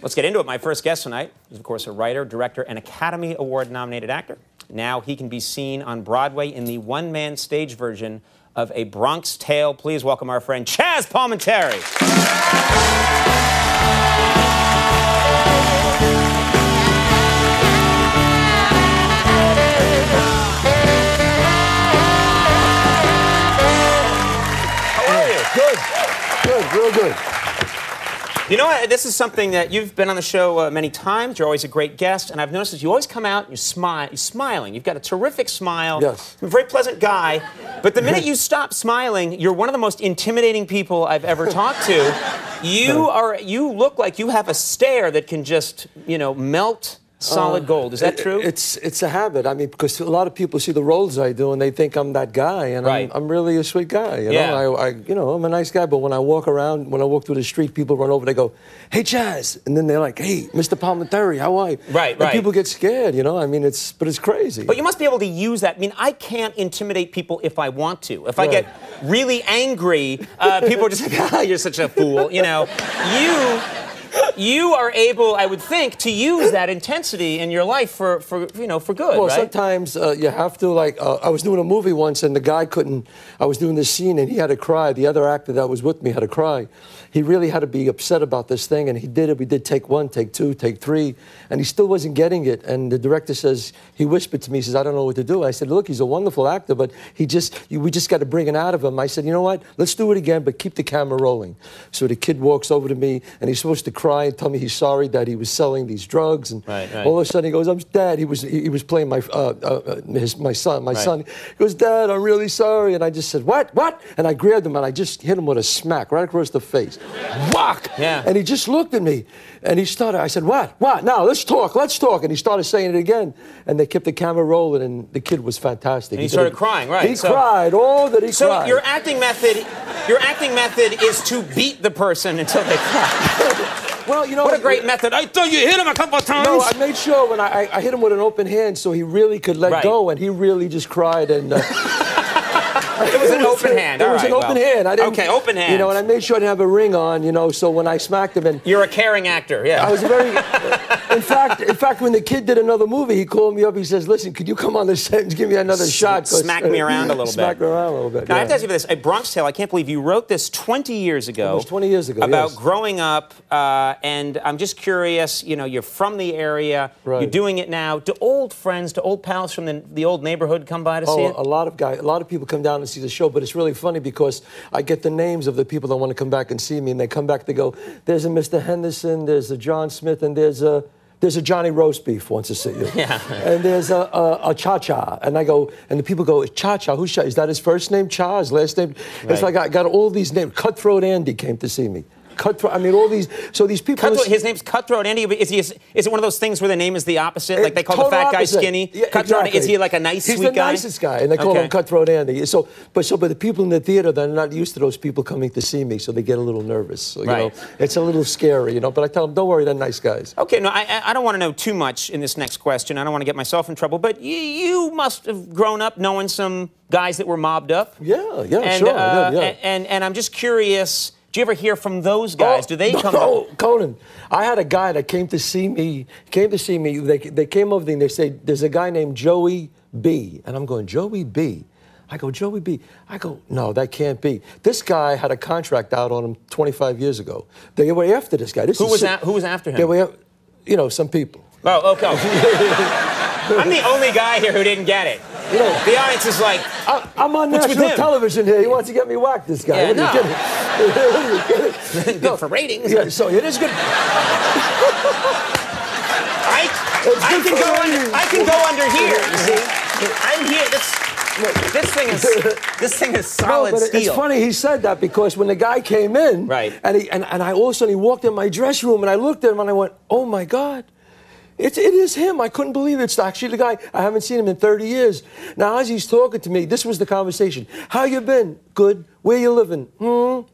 Let's get into it. My first guest tonight is, of course, a writer, director, and Academy Award-nominated actor. Now he can be seen on Broadway in the one-man stage version of A Bronx Tale. Please welcome our friend Chazz Palminteri. How are you? Good, real good. You know what? This is something that you've been on the show many times. You're always a great guest, and I've noticed that you always come out and you're smiling. You've got a terrific smile. Yes. You're a very pleasant guy. But the minute you stop smiling, you're one of the most intimidating people I've ever talked to. You look like you have a stare that can just, melt solid gold. Is that true? It's a habit. I mean, because a lot of people see the roles I do and they think I'm that guy, and right. I'm really a sweet guy. You know, I'm a nice guy. But when I walk through the street, people run over. They go, "Hey, Chazz," and then they're like, "Hey, Mr. Palminteri, how are you?" Right. And people get scared. I mean, it's crazy. But you must be able to use that. I mean, I can't intimidate people if I want to. If I get really angry, people are just like, "Ah, you're such a fool." You are able, I would think, to use that intensity in your life for good, well, right? sometimes you have to, I was doing a movie once, and the guy couldn't, I was doing this scene, and he had to cry. The other actor that was with me had to cry. He really had to be upset about this thing, and he did it. We did take 1, take 2, take 3, and he still wasn't getting it. And the director says, he whispered to me, he says, "I don't know what to do." I said, "Look, he's a wonderful actor, but we just got to bring it out of him." I said, "You know what? Let's do it again, but keep the camera rolling." So the kid walks over to me, and he's supposed to cry and tell me he's sorry that he was selling these drugs. And all of a sudden he goes, Dad, he was playing my son. My son. He goes, "Dad, I'm really sorry." And I just said, "What? What?" And I grabbed him and I just hit him with a smack right across the face. Whack! Yeah. And he just looked at me, and he started. I said, "What? What? Now let's talk. Let's talk." And he started saying it again, and they kept the camera rolling, and the kid was fantastic. And he started crying, right? He cried. Oh, that he cried. So your acting method is to beat the person until they cry. Well, what a great method. I thought you hit him a couple of times. No, I made sure when I hit him with an open hand so he really could let go, and he really just cried. And it was an open hand. It was an open hand. Okay, open hand. And I made sure I didn't have a ring on, so when I smacked him. And you're a caring actor, yeah. I was very... In fact, when the kid did another movie, he called me up. He says, "Listen, could you come on the set and give me another shot?" Smack me around a little bit. Smack me around a little bit. Now, I have to ask you this. A Bronx Tale, I can't believe you wrote this 20 years ago. It was 20 years ago, about yes. growing up, and I'm just curious, you're from the area. Right. You're doing it now. Do old friends, do old pals from the old neighborhood come by to see it? A lot of people come down and see the show, but it's really funny because I get the names of the people that want to come back and see me, and they come back, they go, "There's a Mr. Henderson, there's a John Smith, and there's a Johnny Roastbeef wants to see you." Yeah. And there's a Cha-Cha. And I go, and the people go, "Cha-Cha, who's Cha? Is that his first name? Chazz, last name?" Right. It's like I got all these names. Cutthroat Andy came to see me. Cutthroat, I mean, all these, so these people... His name's Cutthroat Andy. Is it one of those things where the name is the opposite? Like they call the fat guy skinny? Yeah, Cutthroat, exactly. is he like a nice, sweet guy? He's the nicest guy, and they call him Cutthroat Andy. But the people in the theater, they're not used to those people coming to see me, so they get a little nervous. So, it's a little scary, but I tell them, don't worry, they're nice guys. Okay, no, I don't want to know too much in this next question. I don't want to get myself in trouble, but you must have grown up knowing some guys that were mobbed up. Yeah, sure. And I'm just curious... Do you ever hear from those guys? Do they come up? Conan, I had a guy that came to see me. They came over and they said, "There's a guy named Joey B." And I'm going, "Joey B?" I go, "Joey B." I go, "No, that can't be." This guy had a contract out on him 25 years ago. They were after this guy. Who was after him? They were, some people. Oh, okay. I'm the only guy here who didn't get it. The audience is like, I'm on national television here. He wants to get me whacked, this guy. Yeah, what are you kidding? Good for ratings. Yeah, so it is good. I can go under here, you see? I'm here. This thing is solid steel. It's funny he said that because when the guy came in, and I all of a sudden he walked in my dressing room and I looked at him and I went, "Oh my God. It is him." I couldn't believe it. It's actually the guy. I haven't seen him in 30 years. Now, as he's talking to me, this was the conversation. "How you been?" "Good." "Where you living?" "Are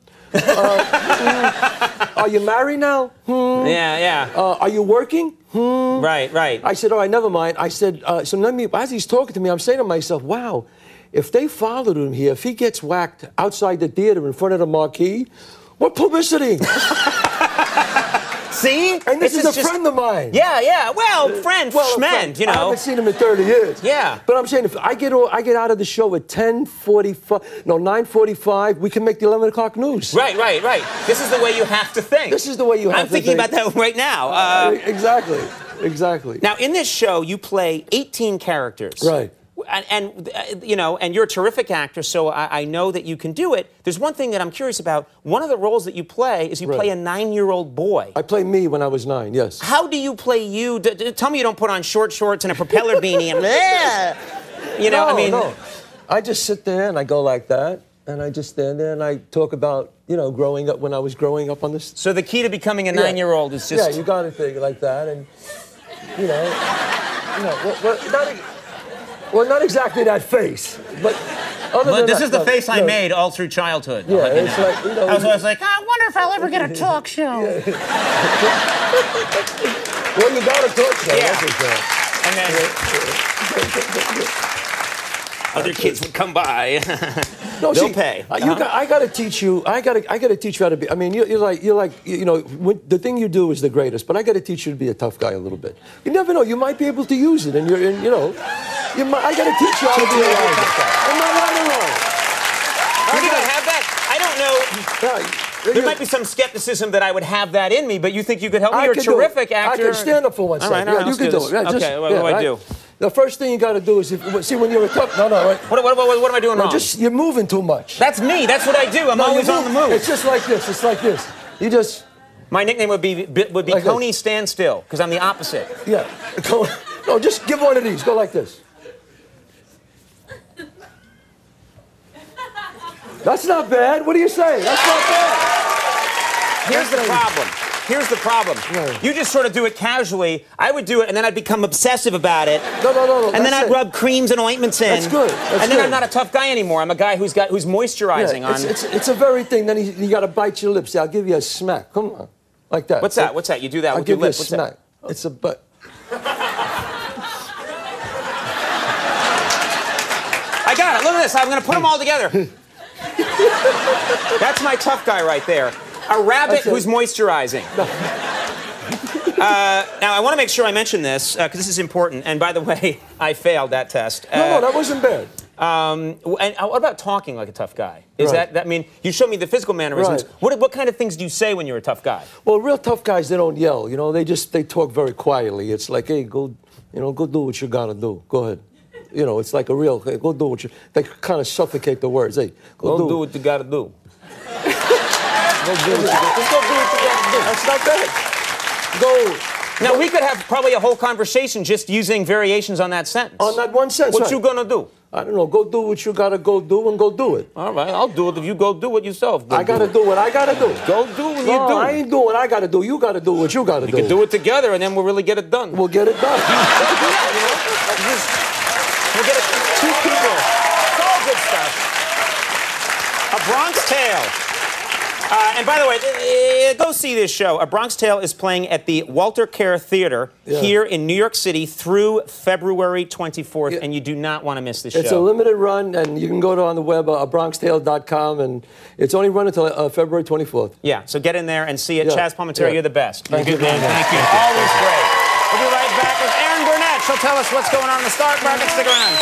you married now?" Yeah. "Are you working?" Right. I said, "All right, never mind." I said, as he's talking to me, I'm saying to myself, wow, if they followed him here, if he gets whacked outside the theater in front of the marquee, what publicity? See? And this is a friend of mine. Yeah, yeah. Well, friend, schmend, you know. I haven't seen him in 30 years. Yeah. But I'm saying, if I get out of the show at 9:45, we can make the 11 o'clock news. Right. This is the way you have to think. This is the way you have I'm to thinking think. about that right now. Exactly. Now, in this show, you play 18 characters. Right. And you know, and you're a terrific actor, so I know that you can do it. There's one thing that I'm curious about. One of the roles that you play is you play a 9-year-old boy. I play me when I was 9, yes. How do you play you? Tell me you don't put on short shorts and a propeller beanie and, you know, No. I just sit there and I go like that, and I just stand there and I talk about, you know, growing up, when I was growing up on this. So the key to becoming a 9-year-old is just... Yeah, you got to think like that, and, you know, not exactly that face, but other than this that, is the face I made all through childhood. Yeah, it's like, you know... I was like, I wonder if I'll ever get a talk show. Yeah. Well, you got a talk show. Yeah. And then other kids would come by. They'll pay. I got to teach you. I got to teach you how to be. I mean, you're like, you know, the thing you do is the greatest. But I got to teach you to be a tough guy a little bit. You never know. You might be able to use it, and you know, I got to teach you how to be a tough guy. Am I right or wrong? You think I have that? I don't know. There might be some skepticism that I would have that in me, but you think you could help me? You're a terrific actor. I can stand up for 1 second. All right, you can do it. Yeah, okay, what do I do? The first thing you got to do is, see, when you're a tough... No, right? What am I doing wrong? You're moving too much. That's me. That's what I do. I'm always on the move. It's just like this. It's like this. You just... My nickname would be like Coney Stand Still, because I'm the opposite. Yeah. No, just give one of these. Go like this. That's not bad. What do you say? That's not bad. Here's the problem. Yeah. You just sort of do it casually. I would do it, and then I'd become obsessive about it. No. And then I'd rub creams and ointments in. That's good. And then I'm not a tough guy anymore. I'm a guy who's moisturizing on. It's a very thing. Then you got to bite your lips. I'll give you a smack. Come on, like that. What's that? What's that? You do that with your lips. I'll give you a smack. It's a butt. I got it. Look at this. I'm going to put them all together. That's my tough guy right there. A rabbit who's moisturizing. Now, I want to make sure I mention this, because this is important. And by the way, I failed that test. No, that wasn't bad. And what about talking like a tough guy? Is that, I mean, you showed me the physical mannerisms. Right. What kind of things do you say when you're a tough guy? Well, real tough guys, they don't yell. You know, they talk very quietly. It's like, hey, go do what you got to do. Go ahead. You know, it's like a real, hey, go do what you... They kind of suffocate the words. Hey, go do what you got to do. Just go do what you got to do. That's not bad. Now, we could have probably a whole conversation just using variations on that sentence. On that one sentence, What you gonna do? I don't know. Go do what you gotta go do and go do it. All right, I'll do it if you go do it yourself. I gotta do what I gotta do. Go do what you do. I ain't doing what I gotta do. You gotta do what you gotta do. We can do it together, and then we'll really get it done. We'll get it done. We'll get it. Two people. It's all good stuff. A Bronx Tale. And by the way, go see this show. A Bronx Tale is playing at the Walter Kerr Theater here in New York City through February 24th, and you do not want to miss this show. It's a limited run, and you can go on the web, abronxtale.com, and it's only run until February 24th. Yeah, so get in there and see it. Chazz Palminteri, you're the best. Thank you, man. Thank you. Always great. We'll be right back with Erin Burnett. She'll tell us what's going on in the stock market. Stick around.